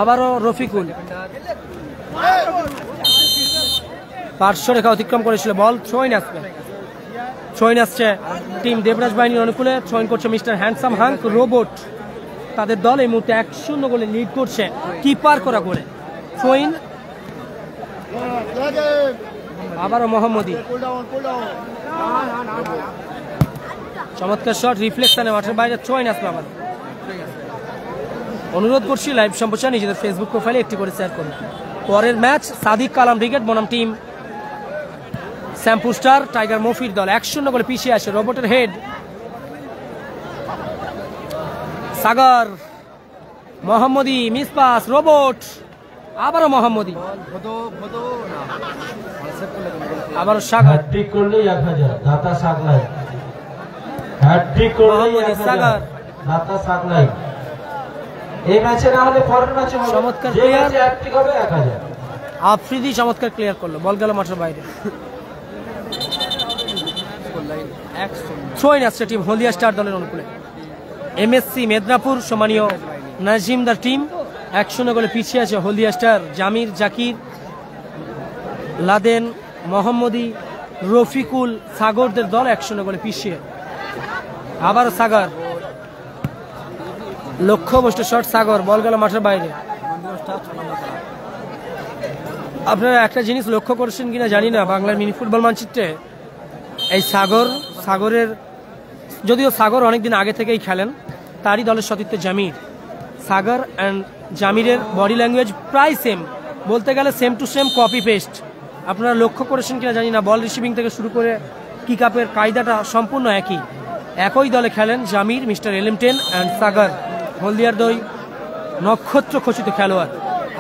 আবারও রফিকুল। পার্শ্বরেখা অতিক্রম করেছিল, বল থ্রোইন আসবে। থ্রোইন আসছে টিম দেবরাজ বাহিনীর অনুকূলে, থ্রোইন করছে মিস্টার হ্যান্ডসাম হাঙ্ক রোবট। তাদের দল এই মুহূর্তে 1-0 গোলে লিড করছে, কিপার করা গোলে। থ্রোইন আবারও মোহাম্মদী, চমৎকার শট, রিফ্লেকশনে মাঠের বাইরে। থ্রোইন আসবে আবার। অনুরোধ করছি লাইভ সম্প্রচার নিজেদের ফেসবুক প্রোফাইলে একটি করে শেয়ার করুন। পরের ম্যাচ সাদিক কালাম ব্রিগেড বনাম team shampoo star tiger Mofir দল 1-0 গোলে পিছিয়ে আসে। রোবটের হেড, সাগর, মোহাম্মদী, মিস পাস, রোবট, আবারও মোহাম্মদী, আবারও সাগর। হ্যাট্রিক করলেই 1000 দাতা সাগলাই, হ্যাট্রিক করলেই মোহাম্মদী, 1000 সাগর। দাতা সাগলাই। এই ম্যাচে না হলে পরের ম্যাচে হবে, চমৎকার যে player। ম্যাচে হ্যাট্রিক হবে 1000। আফ্রিদি চমৎকার ক্লিয়ার করলো, বল গেল মাঠের বাইরে। থ্রোইন আসছে টিম হলদিয়া স্টার দলের অনুকূলে। এমএসসি মেদিনীপুর সম্মানীয় নাজিমদার টিম 1-0 গোলে পিছিয়ে আছে হলদিয়া স্টার। জামির, জাকির, লাদেন, মোহাম্মদী, রফিকুল, সাগরদের দল 1-0 গোলে পিছিয়ে। আবার সাগর, লক্ষ্যভ্রষ্ট শট সাগর, বল গেল মাঠের বাইরে। আপনারা একটা জিনিস লক্ষ্য করছেন কিনা জানি না, বাংলার মিনি ফুটবল মানচিত্রে এই সাগরের, যদিও সাগর অনেকদিন আগে থেকেই খেলেন, তারই দলের সতীর্থ জামির। সাগর অ্যান্ড জামিরের বডি ল্যাঙ্গুয়েজ প্রায় সেম, বলতে গেলে same to same, copy paste. আপনারা লক্ষ্য করেছেন কিনা জানি না, বল রিসিভিং থেকে শুরু করে কিক আপের কায়দাটা সম্পূর্ণ একই দলে খেলেন জামির, মিস্টার এলিমটেন অ্যান্ড সাগর। হলদিয়ার দই নক্ষত্র খচিত খেলোয়াড়।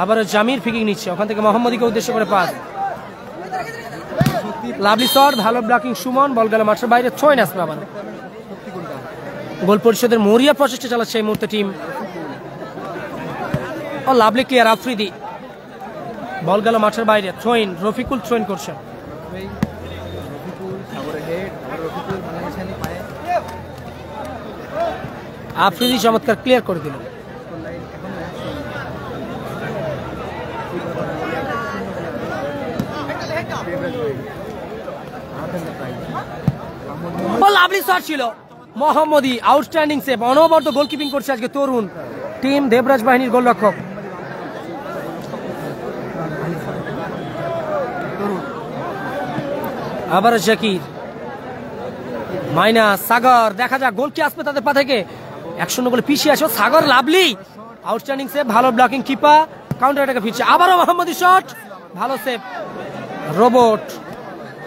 আবারও জামির ফিকিং নিচ্ছে, ওখান থেকে মোহাম্মদীকে উদ্দেশ্য করে পাস, লাভলি শট, ভালো ব্লকিং সুমন, বল গেল মাঠের বাইরে। থ্রোইন আসবে আবার। গোল পরিষদের মরিয়া প্রচেষ্টা চালাচ্ছে এই মুহূর্তে টিম। ও লাভলি ক্লিয়ার আফ্রিদি, বল গেল মাঠের বাইরে। থ্রোইন, রফিকুল থ্রোইন করছে। আফ্রিদি চমৎকার ক্লিয়ার করে দিল। লাভলি শট ছিল, মোহাম্মদী আউটস্ট্যান্ডিং সেভ, অনবরত গোলকিপিং করছে আজকে তরুণ টিম দেবরাজ বাহিনীর গোলরক্ষক। আবার জাকির, মাইনাস সাগর, দেখা যাক গোল কি আসবে তাদের পা থেকে। 1-0 গোলে পিছিয়ে আসো সাগর। লাভলি আউটস্ট্যান্ডিং সেভ, ভালো ব্লকিং, কিপার কাউন্টার অ্যাটাকে ফিরছে। আবারও মোহাম্মদী শট, ভালো সেভ। রোবট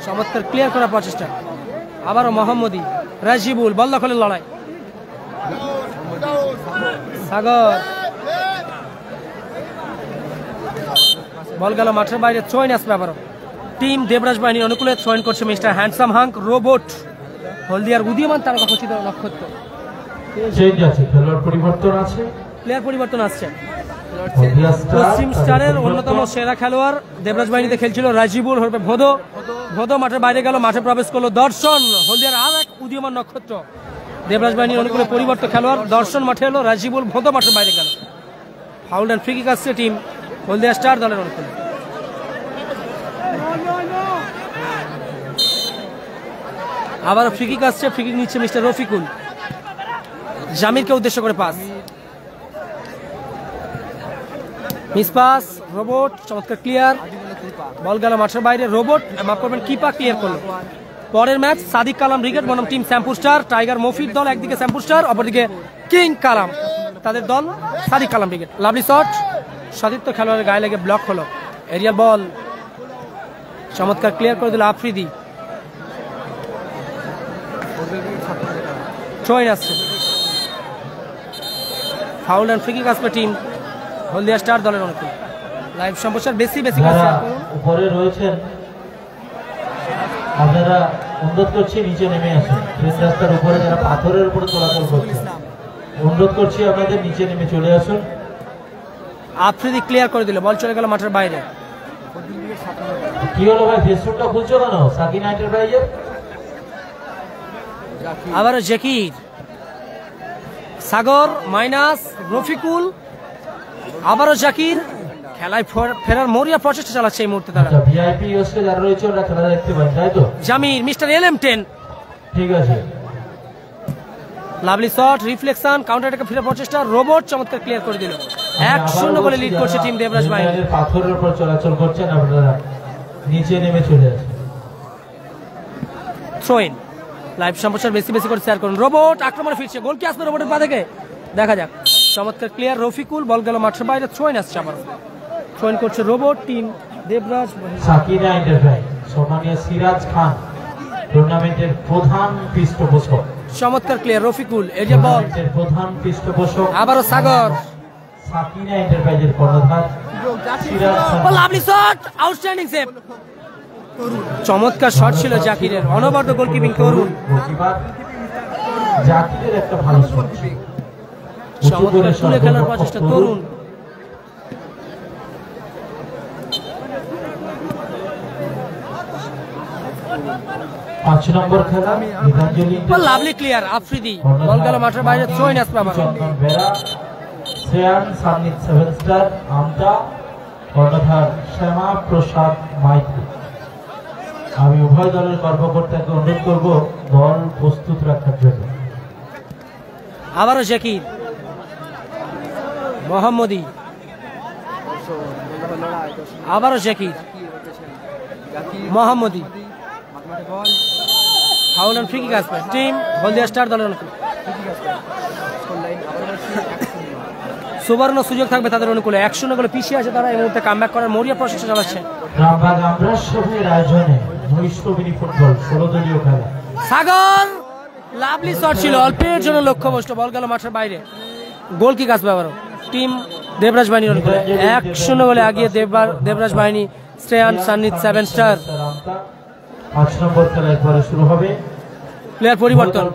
চমৎকার ক্লিয়ার করার প্রচেষ্টা। আবারও মোহাম্মদী, রাজিবুল, বল দখলের লড়াই। সাগর, বল গেল মাঠের বাইরে। থ্রোইন আসবে আবারও টিম দেবরাজ বাহিনীর অনুকূলে। থ্রোইন করছে মিস্টার হ্যান্ডসাম হাঙ্ক রোবট। হলদিয়ার উদীয়মান তারকা খচিত নক্ষত্র। চেঞ্জ আছে, খেলোয়াড় পরিবর্তন আছে, প্লেয়ার পরিবর্তন আসছে। পশ্চিম স্টারের অন্যতম সেরা খেলোয়াড় দেবরাজ বাহিনীতে খেলছিল রাজিবুল হরবে ভোদো মাঠের বাইরে গেল, মাঠে প্রবেশ করলো দর্শন। হলদিয়ার আর এক উদীয়মান নক্ষত্র দেবরাজ বাহিনীর অনুকূলে পরিবর্তন খেলোয়াড়। দর্শন মাঠে এলো, রাজিবুল ভোদো মাঠের বাইরে গেল। ফাউল অ্যান্ড ফ্রি কিক আসছে টিম হলদিয়া স্টার দলের অনুকূলে। আবার ফ্রি কিক আসছে, ফ্রি কিক নিচ্ছে মিস্টার রফিকুল। জামিরকে উদ্দেশ্য করে পাস, মিস পাস, রোবট চমৎকার ক্লিয়ার, বল গেল মাঠের বাইরে। রোবট মাফ করবেন, কিপার ক্লিয়ার করলো। পরের ম্যাচ সাদিক কালাম ব্রিগেড বনাম team shampoo star tiger Mofir দল, একদিকে শ্যাম্পু স্টার, অপরদিকে কিং কালাম, তাদের দল Sadiq Kalam brigade. Lovely shot, সতীর্থ খেলোয়াড়ের গায়ে লেগে ব্লক হলো। এরিয়াল বল চমৎকার ক্লিয়ার করে দিল আফ্রিদি। থ্রোইন আসছে, ফাউল অ্যান্ড ফ্রি কিক আসবে টিম হলদিয়া স্টার দলের অনুকূলে। লাইভ সম্প্রচার বেশি যারা উপরে রয়েছেন আপনারা অনুরোধ করছি নিচে নেমে আসুন। ট্রেন রাস্তার উপরে যারা পাথরের উপরে চলাচল করছেন অনুরোধ করছি আপনাদের নিচে নেমে চলে আসুন। আফ্রিদি ক্লিয়ার করে দিল, বল চলে গেল মাঠের বাইরে। কি হলো ভাই, ফেসবুকটা খুলছো কেন? সাকিনা এন্টারপ্রাইজের আবারও জাকির, সাগর মাইনাস রফিকুল, আবারও জাকির। খেলায় ফেরার মরিয়া প্রচেষ্টা চালাচ্ছে এই মুহূর্তে তারা। ভিআইপি ইউএসকে যারা রয়েছে ওরা খেলা দেখতে পান, তাই তো? জামির, মিস্টার এলিমটেন ঠিক আছে। লাভলি শট, রিফ্লেকশন, কাউন্টার অ্যাটাকে ফিরে প্রচেষ্টা, রোবট চমৎকার ক্লিয়ার করে দিল। 1-0 বলে লিড করছে টিম দেবরাজ বাহিনী। পাথরের উপর চলাচল করছেন আপনারা, নিচে নেমে চলে আসেন। থ্রো ইন লাইভ সম্প্রচার বেশি বেশি করে শেয়ার করুন। রোবট আক্রমণে ফিরছে, গোল কি আসবে রোবটের পা থেকে? দেখা যাক। চমৎকার ক্লিয়ার রফিকুল, বল গেল মাঠের বাইরে। থ্রো ইন আসছে আবার, থ্রো ইন করছে robot team Debraj. Sakina enterprise সম্মানীয় সিরাজ খান টুর্নামেন্টের প্রধান পৃষ্ঠপোষক। চমৎকার ক্লিয়ার রফিকুল, এই যে বল, প্রধান পৃষ্ঠপোষক আবারও সাগর। সাকিনা এন্টারপ্রাইজের কর্ণধার Siraj Khan. Lovely shot, outstanding save. চমৎকার শট ছিল জাকিরের, অনবদ্য গোলকিপিং তরুণ। গোলকিপার জাকিরের একটা ভালো শট, চমৎকার তুলে খেলার প্রচেষ্টা তরুণ। পাঁচ নম্বর খেলা গীতাঞ্জলি। লাভলি ক্লিয়ার আফ্রিদি, বল গেল মাঠের বাইরে। থ্রো ইন আসবে আবার। শ্রেয়ান সান্নিত 7 স্টার আমটা, কর্ণধার শ্যামা প্রসাদ মাইতি। আমি উভয় দলের কর্মকর্তাকে অনুরোধ করব দল প্রস্তুত রাখার জন্য। আবারও জাকির, মোহাম্মদী, আবারও জাকির, মোহাম্মদী। ফাউল এন্ড ফ্রি কিক আসবে টিম হলদিয়া স্টার দলের অনুকূলে। সুবর্ণ সুযোগ থাকবে তাদের অনুকূলে। 1-0 গোলে পিছিয়ে আছে তারা, এই মুহূর্তে কামব্যাক করার মরিয়া প্রচেষ্টা চালাচ্ছে। রামবাগ আমরার সভের আয়োজনে নৈশমিনী ফুটবল 16 দলীয় খেলা। সাগর, লাভলি শট ছিল, অল্পের জন্য লক্ষ্যভ্রষ্ট, বল গেল মাঠের বাইরে। গোল কিক আসবে আবারও টিম দেবরাজ বাহিনীর অনুকূলে। 1-0 গোলে আগিয়ে দেবরাজ বাহিনী। শ্রেয়ান সান্নিত 7 স্টার। 5 নম্বর খেলার পরে শুরু হবে। প্লেয়ার পরিবর্তন,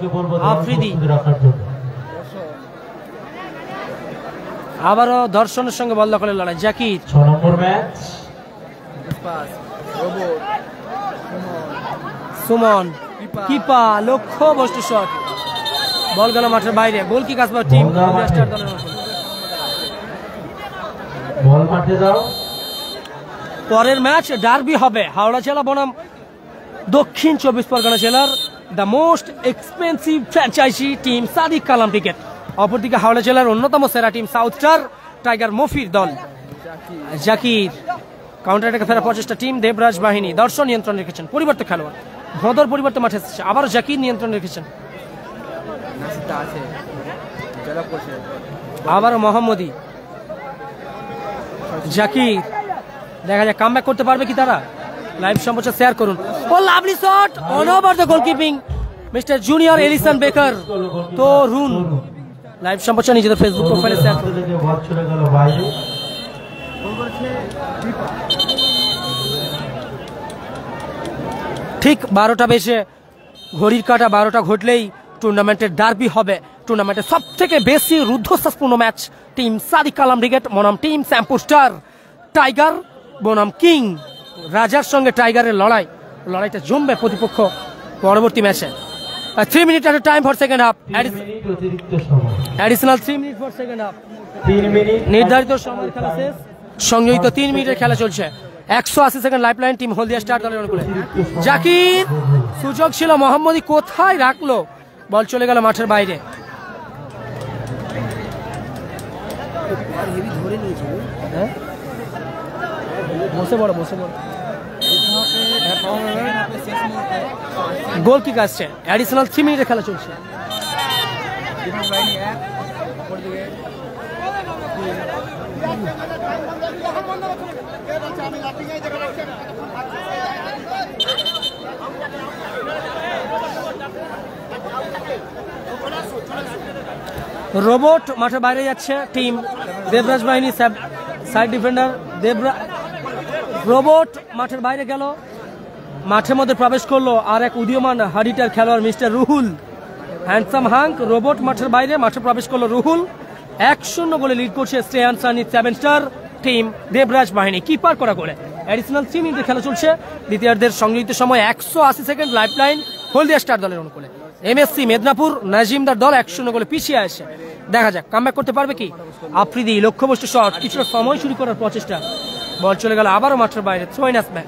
আফ্রিদি আবারও দর্শনের সঙ্গে বল দখলের লড়াই। Zakir, 6 number match. সুমন, কিপা, লক্ষ্য বস্তু শট, বল গেল মাঠের বাইরে। গোল কিক আসবে টিম স্টার দলের অনুকূলে। বল মাঠে দাও। পরের ম্যাচ ডার্বি হবে হাওড়া জেলা বনাম দক্ষিণ 24 পরগনা জেলার the most expensive franchise team Sadiq Kalam cricket. অপরদিকে হাওড়া জেলার অন্যতম সেরা team south star tiger Mofir দল। জাকির, কাউন্টার অ্যাটাকে ফেরার প্রচেষ্টা টিম দেবরাজ বাহিনী। দর্শন নিয়ন্ত্রণ রেখেছেন, পরিবর্তে খেলোয়াড় ভদর পরিবর্তে মাঠে এসেছে। আবারও জাকির নিয়ন্ত্রণ রেখেছেন, আবারও মোহাম্মদী। জাকির, দেখা যায় কামব্যাক করতে পারবে কি তারা? লাইভ সম্প্রচার শেয়ার করুন। ও লাভলি শট, অনবদ্য গোলকিপিং মিস্টার জুনিয়র এলিসন বেকার তরুণ। লাইভ সম্প্রচার নিজেদের ফেসবুক প্রোফাইলে শেয়ার করুন। ঠিক 12টা বেজে ঘড়ির কাঁটা 12টা ঘটলেই টুর্নামেন্টের ডার্বি হবে। টুর্নামেন্টের সব থেকে বেশি রুদ্ধশ্বাসপূর্ণ match team Sadiq Kalam brigade বনাম টিম শ্যাম্পুর স্টার টাইগার বনাম কিং। রাজার সঙ্গে টাইগারের লড়াইটা জমবে প্রতিপক্ষ পরবর্তী ম্যাচে। 3 minute at a time for second half. Additional 3 minutes for second half. নির্ধারিত সময়ের খেলা শেষ, সংযোজিত 3 মিনিটের খেলা চলছে। 180 second life line team Haldia star দলের অনুকূলে। জাকির, সুযোগ ছিল, মোহাম্মদী কোথায় রাখলো, বল চলে গেল মাঠের বাইরে। বসে পড়ো। গোল কিক আসছে, অ্যাডিশনাল 3 মিনিটের খেলা চলছে। রোবট মাঠের বাইরে যাচ্ছে টিম দেবরাজ বাহিনী। সাইড ডিফেন্ডার রোবট মাঠের বাইরে গেল, মাঠের মধ্যে প্রবেশ করলো আর এক উদীয়মান হাডিটার খেলোয়াড় mister Ruhul. Handsome hunk, robot মাঠের বাইরে, মাঠে প্রবেশ করলো রুহুল। 1-0 গোলে লিড করছে শ্রেয়ান সান্নিত 7 স্টার টিম দেবরাজ বাহিনী। কিপার করা গোলে। অ্যাডিশনাল 3 মিনিটের খেলা চলছে। দ্বিতীয়ার্ধের সংযোজিত সময় 180 সেকেন্ড লাইফ লাইন হলদিয়া স্টার দলের অনুকূলে। MSC মেদিনীপুর নাজিমদার দল 1-0 গোলে পিছিয়ে আসে। দেখা যাক কামব্যাক করতে পারবে কি আফ্রিদি। লক্ষ্যবস্তু শট, কিছুটা সময় শুরু করার প্রচেষ্টা, বল চলে গেল আবারও মাঠের বাইরে। থ্রো ইন আসবে।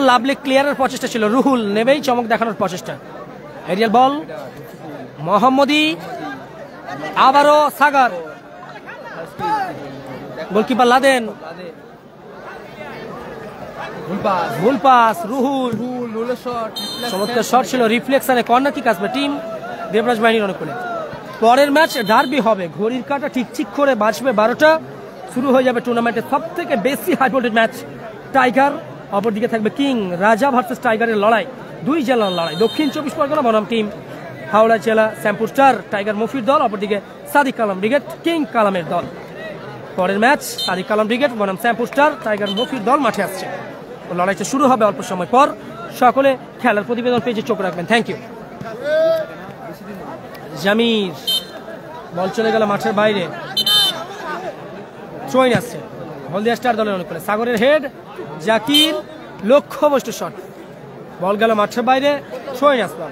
লাভলি ক্লিয়ারের প্রচেষ্টা ছিল, রুহুল নেবেই চমক দেখানোর প্রচেষ্টা। এরিয়াল বল মোহাম্মদী, আবারও সাগর, গোলকিপার লাদেন, ভুল পাস, রুহুল, চমৎকার শট ছিল, রিফ্লেকশনে কর্নার কিক আসবে টিম দেবরাজ বাহিনীর অনুকূলে। পরের ম্যাচ ডার্বি হবে, ঘড়ির কাঁটা ঠিক করে বাজবে 12টা, শুরু হয়ে যাবে টুর্নামেন্টের সব থেকে বেশি হাই ভোল্টেজ ম্যাচ টাইগার, অপরদিকে থাকবে কিং রাজা ভার্সেস টাইগারের লড়াই, দুই জেলার লড়াই। দক্ষিণ 24 পরগনা বনাম টিম হাওড়া জেলা শ্যামপুর স্টার টাইগার মফির দল, অপরদিকে সাদিক কালাম ব্রিগেড কিং কালামের দল। পরের ম্যাচ সাদিক কালাম ব্রিগেড বনাম শ্যামপুর স্টার টাইগার মফির দল মাঠে আসছে। লড়াইটা শুরু হবে অল্প সময় পর। সকলে খেলার প্রতিবেদন পেজে চোখ রাখবেন। Thank you. জামির, বল চলে গেল মাঠের বাইরে, থ্রোইন আসছে হলদিয়া স্টার দলের অনুকূলে। সাগরের হেড, জাকির লক্ষ্যবস্তু শট, বল গেল মাঠের বাইরে, থ্রোইন আসলো।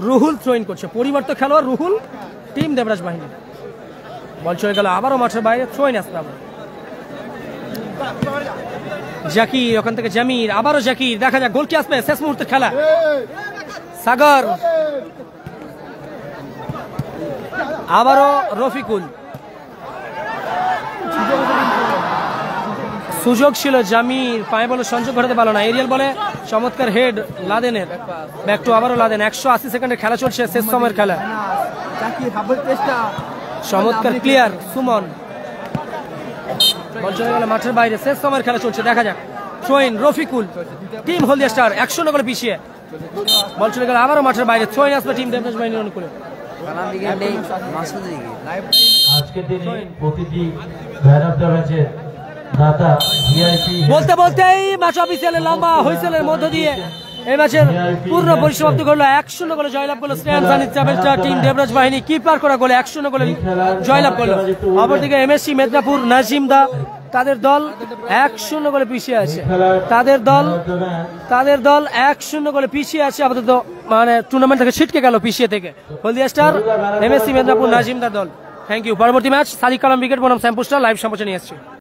রুহুল থ্রোইন করছে, পরিবর্তন খেলোয়াড় রুহুল টিম দেবরাজ বাহিনী। বল চলে গেল আবারও মাঠের বাইরে, থ্রোইন আসলো। জাকির, ওখান থেকে জামির, আবারও জাকির, দেখা যাক গোল কি আসবে শেষ মুহূর্তের খেলা। সাগর, আবারও রফিকুল, সুযোগ ছিল জামির, পায়ে বলে সংযোগ ঘটাতে পারল না। এরিয়াল বলে চমৎকার হেড লাদেনের, ব্যাক টু আবারও লাদেন। 180 সেকেন্ডের খেলা চলছে, শেষ সময়ের খেলা। চমৎকার ক্লিয়ার সুমন, বল চলে গেল মাঠের বাইরে, শেষ সময়ের খেলা চলছে, দেখা যাক। Throw-in Rafiqul, team Haldia star 100 করে পিছিয়ে, বল চলে গেল আবারও মাঠের বাইরে, থ্রোইন আসবে টিম দেবরাজ বাহিনীর অনুকূলে। আজকের দিনে প্রতিটি ম্যান অফ দ্য ম্যাচের দাতা ভিআইপি বলতে বলতেই ম্যাচ অফিসিয়ালের লম্বা হুইসেলের মধ্য দিয়ে এই ম্যাচের পূর্ণ পরিসমাপ্তি করলো। 1-0 গোলে জয়লাভ করলো স্ট্যান্ড সানিদ ট্রাভেল স্টার টিম দেবরাজ বাহিনী, কিপার করা গোলে 1-0 গোলে জয়লাভ করলো। অপরদিকে এমএসসি মেদিনীপুর নাজিম দা তাদের দল 1-0 গোলে পিছিয়ে আছে, তাদের দল 1-0 গোলে পিছিয়ে আছে আপাতত, মানে টুর্নামেন্ট থেকে ছিটকে গেল পিছিয়ে থেকে হলদিয়া স্টার এমএসসি মেদিনীপুর নাজিম দা দল। Thank you. পরবর্তী ম্যাচ সাদিক কালাম ব্রিগেড বনাম শ্যামপুর স্টার লাইভ সম্প্রচার নিয়ে আসছে।